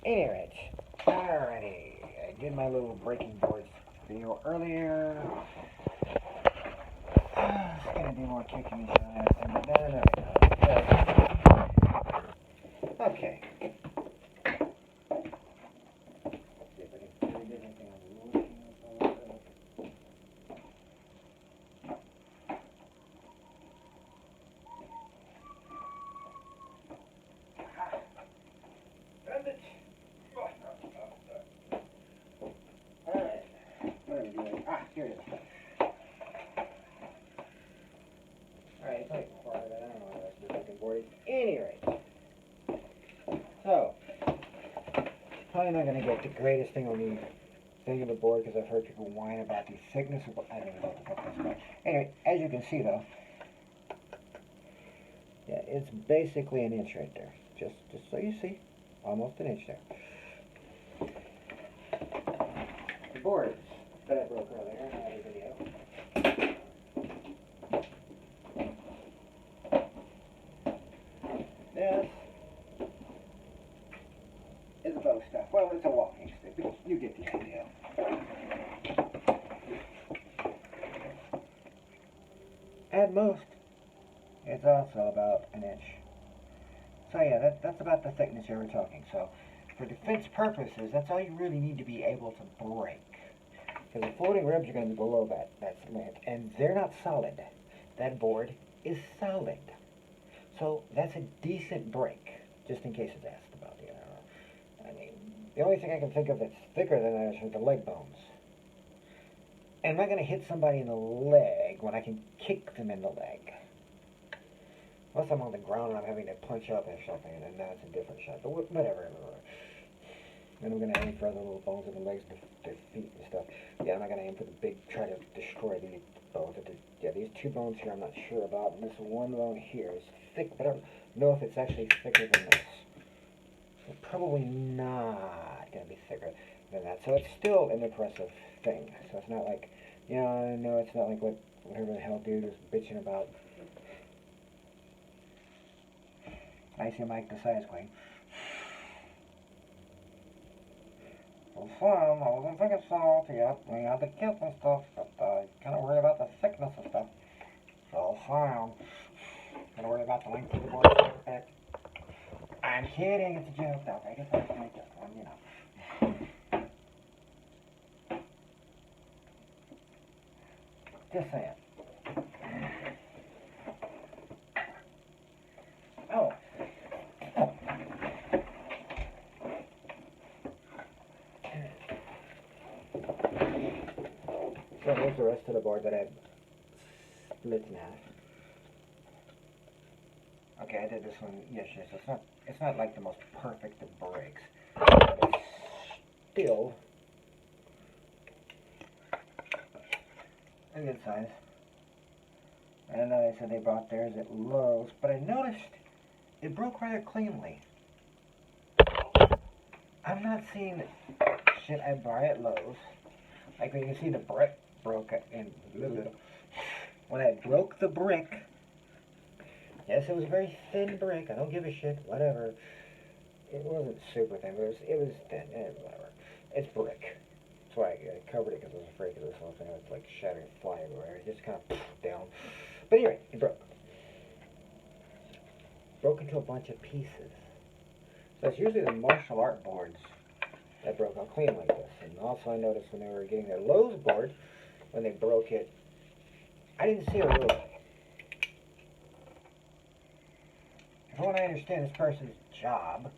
Anyway, alrighty. I did my little breaking boards video earlier. It's gonna be more kicking and okay. Here it is. Alright, it's like part of that. I don't know what the rest of the fucking board is. Anyway. So, probably not going to get the greatest thing on the thing of the board because I've heard people whine about the thickness of I don't know what the fuck this is. Anyway, as you can see though, yeah, it's basically an inch right there. Just so you see, almost an inch there. The boards that I broke earlier in another video. This is a bow stuff. Well, it's a walking stick, but you get the idea. At most, it's also about an inch. So yeah, that's about the thickness you were talking. So for defense purposes, that's all you really need to be able to break. Because the floating ribs are going to be below that lint, and they're not solid. That board is solid. So that's a decent break, just in case it's asked about. You know, I mean, the only thing I can think of that's thicker than that is the leg bones. And I'm not going to hit somebody in the leg when I can kick them in the leg. Unless I'm on the ground and I'm having to punch up or something, and then that's a different shot. But whatever. Then I'm going to aim for other little bones in the legs, their feet and stuff. Yeah, I'm not going to aim for the big, try to destroy the bones. Yeah, these two bones here I'm not sure about. And this one bone here is thick, but I don't know if it's actually thicker than this. It's probably not going to be thicker than that. So it's still an impressive thing. So it's not like, you know, no, it's not like whatever the hell dude was bitching about. I see Mike the Size Queen. Well, fun. I wasn't thinking salt yet. We had the kiss and stuff, but kind of worried about the thickness of stuff. So fun. Kind of worried about the length of the board. I'm kidding. It's a joke, though. I guess I can make this one, you know. Just saying. Oh. So here's the rest of the board that I've split in half. Okay, I did this one yesterday, so it's not like the most perfect of breaks, but it's still a good size. And I know they said they bought theirs at Lowe's, but I noticed it broke rather cleanly. I'm not seeing shit I buy at Lowe's. Like when you can see the brick broke in when I broke the brick. Yes, it was a very thin brick. I don't give a shit. Whatever. It wasn't super thin, but it was thin. Whatever. It's brick. That's why I covered it because I was afraid of this whole thing. It was like shattering, fly everywhere. It just kind of down. But anyway, it broke. Broke into a bunch of pieces. So it's usually the martial art boards that broke out clean like this. And also I noticed when they were getting their Lowe's board, when they broke it, I didn't see a ruler. From what I understand, this person's job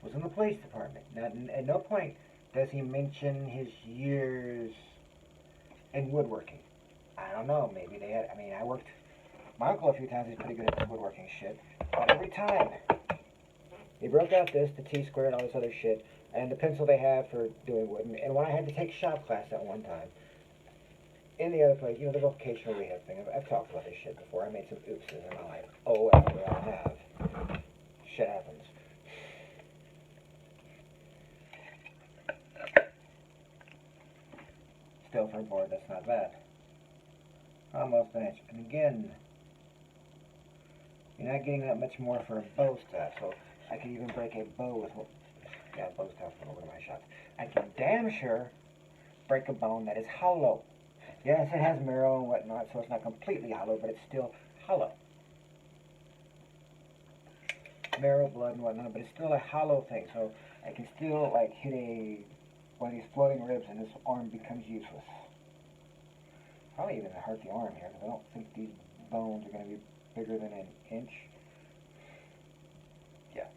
was in the police department. Now, at no point does he mention his years in woodworking. I don't know, maybe they had, I mean, I worked, my uncle a few times, he's pretty good at this woodworking shit, but every time, he broke out this, the T-square and all this other shit, and the pencil they have for doing wood, and when I had to take shop class at one time, in the other place, you know, the vocational rehab thing, I've talked about this shit before, I made some oopses in my life, oh, and we all have, shit happens. Still for a board, that's not bad. Almost an inch. And again, you're not getting that much more for a bow staff. So I can even break a bow with, yeah, bow's tough for one of my shots. I can damn sure break a bone that is hollow. Yes, it has marrow and whatnot, so it's not completely hollow, but it's still hollow. Marrow, blood, and whatnot, but it's still a hollow thing, so I can still, like, hit one of these floating ribs, and this arm becomes useless. Probably even hurt the arm here, because I don't think these bones are going to be bigger than an inch. Yeah.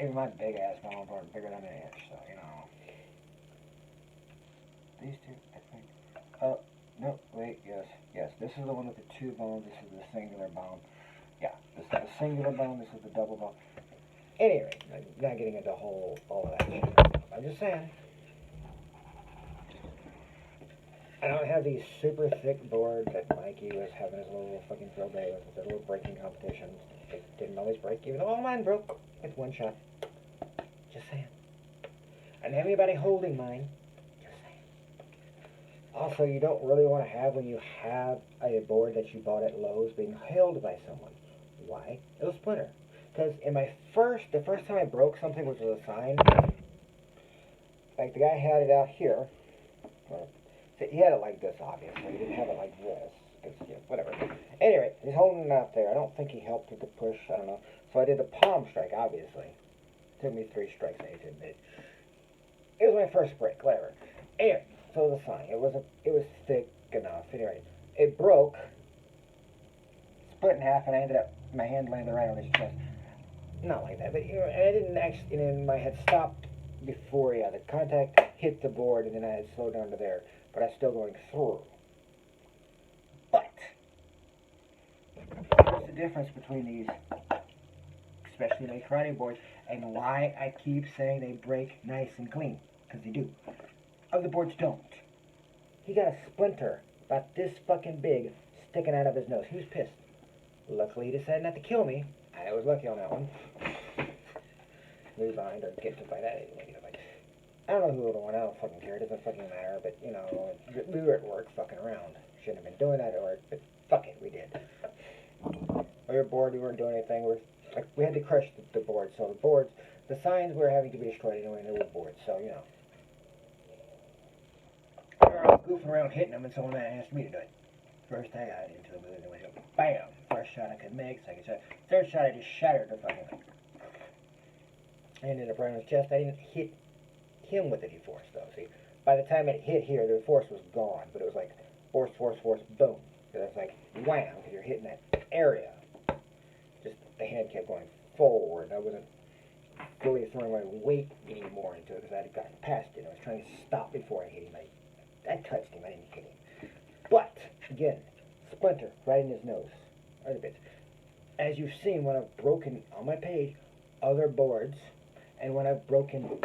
Even my big-ass bones aren't bigger than an inch, so, you know. These two, I think. Oh, no, wait, yes. This is the one with the two bones, this is the singular bone. Yeah, this is the singular bone, this is the double bone. Anyway, I'm not getting into all of that shit. I'm just saying. I don't have these super thick boards that Mikey was having his little fucking field day with their little breaking competitions. It didn't always break, even though all mine broke with one shot. Just saying. I didn't have anybody holding mine. Just saying. Also, you don't really want to have when you have a board that you bought at Lowe's being held by someone. Why? It'll splinter. Because the first time I broke something, which was a sign, like the guy had it out here. Well, he had it like this, obviously. He didn't have it like this. Yeah, whatever. Anyway, he's holding it out there. I don't think he helped with the push. I don't know. So I did the palm strike, obviously. It took me 3 strikes, I hate to admit. It was my first break, whatever. Anyway, so it was fine. It was thick enough. Anyway, it broke, split in half, and I ended up, my hand landed right on his chest. Not like that, but you know, and I didn't actually, and my head stopped before, yeah, the contact hit the board, and then I had slowed down to there, but I was still going through. But what's the difference between these, especially my karate boards, and why I keep saying they break nice and clean? Because they do. Other boards don't. He got a splinter about this fucking big sticking out of his nose. He was pissed. Luckily, he decided not to kill me. I was lucky on that one. Move behind or get to by that. I don't know who would have won. I don't fucking care. It doesn't fucking matter. But, you know, we were at work fucking around. Shouldn't have been doing that at work, but fuck it, we did. We were bored. We weren't doing anything. We had to crush the board. So the boards, the signs were having to be destroyed anyway, and they were boards. So, you know. I was goofing around hitting them, and someone asked me to do it. First I got into it, and it went bam. First shot I could make, second shot. Third shot I just shattered the fucking thing. I ended up right on his chest. I didn't hit him with any force, though. See, by the time it hit here, the force was gone. But it was like force, boom. So it's like wham, because you're hitting that area. Just the hand kept going forward. I wasn't really throwing my weight anymore into it because I had gotten past it. I was trying to stop before I hit him. I touched him. I didn't hit him. But again, splinter right in his nose. Right a bit. As you've seen when I've broken on my page other boards, and when I've broken